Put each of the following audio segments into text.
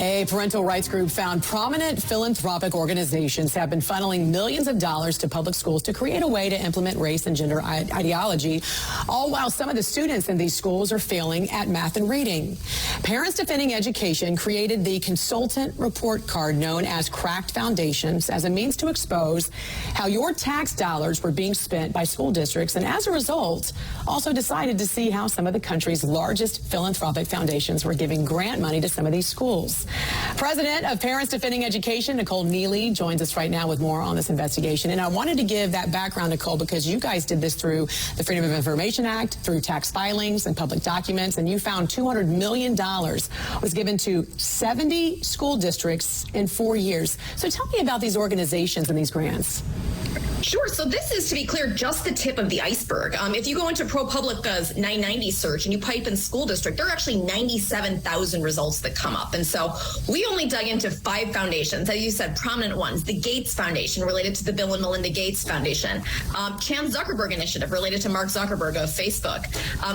A parental rights group found prominent philanthropic organizations have been funneling millions of dollars to public schools to create a way to implement race and gender ideology, all while some of the students in these schools are failing at math and reading. Parents Defending Education created the consultant report card known as Cracked Foundations as a means to expose how your tax dollars were being spent by school districts, and as a result, also decided to see how some of the country's largest philanthropic foundations were giving grant money to some of these schools. President of Parents Defending Education, Nicole Neily, joins us right now with more on this investigation. And I wanted to give that background, Nicole, because you guys did this through the Freedom of Information Act, through tax filings and public documents, and you found $200 million was given to 70 school districts in 4 years. So tell me about these organizations and these grants. Sure. So this is, to be clear, just the tip of the iceberg. If you go into ProPublica's 990 search and you pipe in school district, there are actually 97,000 results that come up. And so we only dug into 5 foundations, as you said, prominent ones. The Gates Foundation, related to the Bill and Melinda Gates Foundation. Chan Zuckerberg Initiative, related to Mark Zuckerberg of Facebook.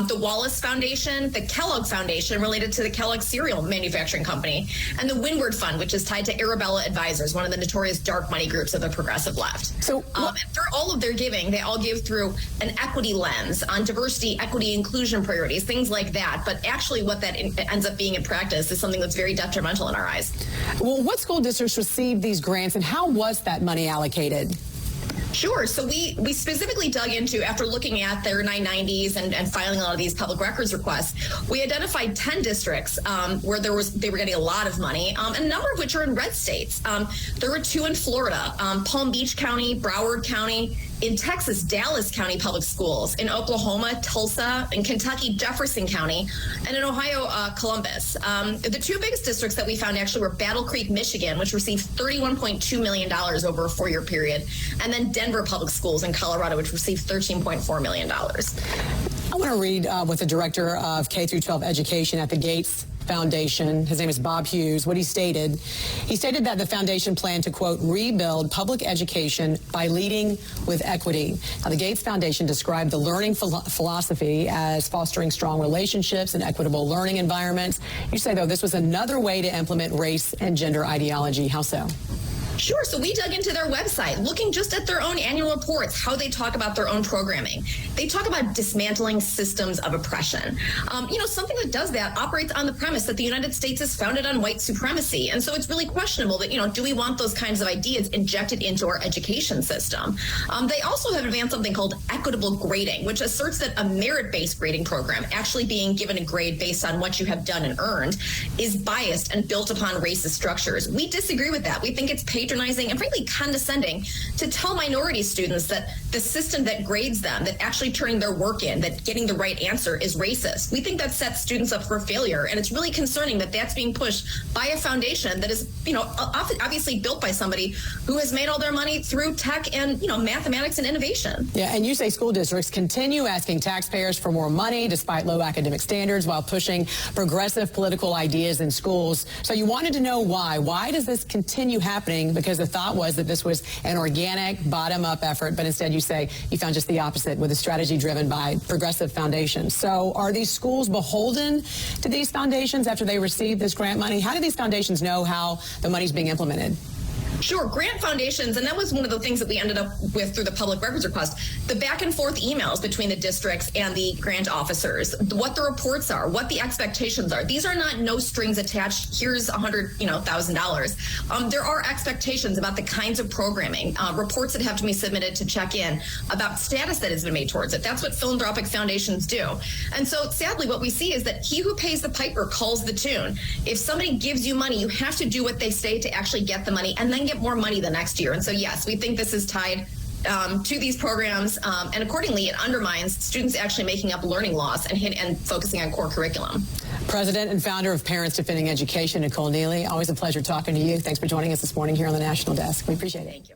The Wallace Foundation, the Kellogg Foundation, related to the Kellogg cereal manufacturing company. And the Windward Fund, which is tied to Arabella Advisors, one of the notorious dark money groups of the progressive left. So through all of their giving, they all give through an equity lens on diversity, equity, inclusion priorities, things like that. But actually what that ends up being in practice is something that's very detrimental in our eyes. Well, what school districts received these grants and how was that money allocated? Sure. So we specifically dug into, after looking at their 990s and filing a lot of these public records requests, we identified 10 districts where they were getting a lot of money, and a number of which are in red states. There were 2 in Florida, Palm Beach County, Broward County. In Texas, Dallas County Public Schools. In Oklahoma, Tulsa. In Kentucky, Jefferson County. And in Ohio, Columbus. The 2 biggest districts that we found actually were Battle Creek, Michigan, which received $31.2 million over a 4-year period. And then Denver Public Schools in Colorado, which received $13.4 million. I want to read what the director of K-12 education at the Gates Foundation, his name is Bob Hughes, what he stated. He stated that the foundation planned to, quote, rebuild public education by leading with equity. Now, the Gates Foundation described the learning philosophy as fostering strong relationships and equitable learning environments. You say, though, this was another way to implement race and gender ideology. How so? Sure. So we dug into their website, looking just at their own annual reports, how they talk about their own programming. They talk about dismantling systems of oppression. Something that does that operates on the premise that the United States is founded on white supremacy. And so it's really questionable that, do we want those kinds of ideas injected into our education system? They also have advanced something called equitable grading, which asserts that a merit-based grading program, actually being given a grade based on what you have done and earned, is biased and built upon racist structures. We disagree with that. We think it's patronizing and frankly condescending to tell minority students that the system that grades them, that actually turning their work in, that getting the right answer is racist. We think that sets students up for failure, and it's really concerning that that's being pushed by a foundation that is, obviously built by somebody who has made all their money through tech and, mathematics and innovation. Yeah, and you say school districts continue asking taxpayers for more money despite low academic standards while pushing progressive political ideas in schools. So you wanted to know why. Why does this continue happening? Because the thought was that this was an organic, bottom-up effort, but instead you say you found just the opposite with a strategy driven by progressive foundations. So are these schools beholden to these foundations after they receive this grant money? How do these foundations know how the money's being implemented? Sure, grant foundations, and that was one of the things that we ended up with through the public records request, the back and forth emails between the districts and the grant officers, what the reports are, what the expectations are. These are not no strings attached, here's $100,000. There are expectations about the kinds of programming, reports that have to be submitted to check in about status that has been made towards it. That's what philanthropic foundations do. And so sadly, what we see is that he who pays the piper calls the tune. If somebody gives you money, you have to do what they say to actually get the money and then get more money the next year. And so, yes, we think this is tied to these programs, and accordingly, it undermines students actually making up learning loss and focusing on core curriculum. President and founder of Parents Defending Education, Nicole Neily, always a pleasure talking to you. Thanks for joining us this morning here on the National Desk. We appreciate it. Thank you.